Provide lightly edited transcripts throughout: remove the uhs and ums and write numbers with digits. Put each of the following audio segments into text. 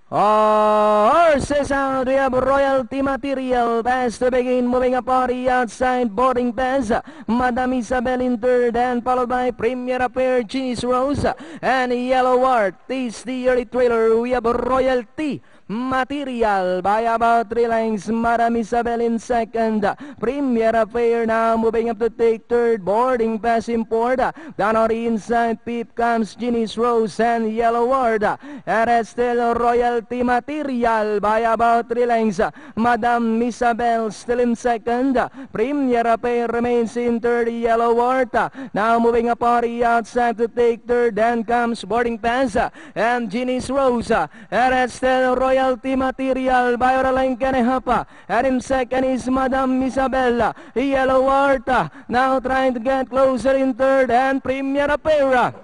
Horses out, we have Royalty Material, pass to begin, moving up on the outside, boarding pass, Madam Isabel in third, and followed by Premier Affair, Cheese Rose, and Yellow Wart. This the early trailer, we have Royalty Material by about 3 lengths, Madam Isabel in second, Premier Affair now moving up to take third, boarding pass import, down on the inside, peep comes Genius Rose and Yellow Ward, and it's still Royalty Material by about 3 lengths, Madam Isabel still in second, Premier Affair remains in third, Yellow Ward, now moving up on the outside to take third, then comes boarding pass, and Genius Rose, and it's still Royalty Material by Oraline Canehapa, and in second is Madam Isabel, Yellow Wart, now trying to get closer in third, and Premier Apera,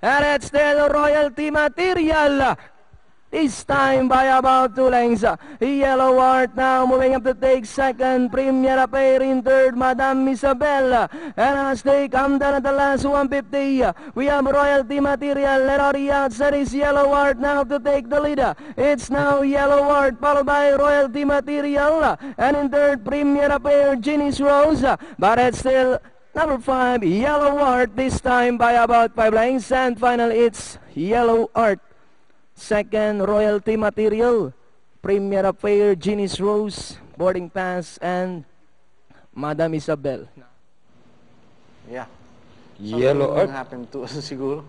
and it's still Royalty Material, this time by about 2 lengths. Yellow Wart now moving up to take second, Premier Apera in third, Madam Isabel, and as they come down at the last 150, we have Royalty Material, and on the outside is Yellow Wart now to take the lead. It's now Yellow Wart followed by Royalty Material, and in third, Premier Apera, Genius Rose, but it's still number 5, Yellow Wart, this time by about 5 lengths, and final it's Yellow Wart. Second, Royalty Material, Premier Affair, Genius Rose, boarding pass, and Madam Isabel. Yeah. Yellow Something Earth. happened to us siguro.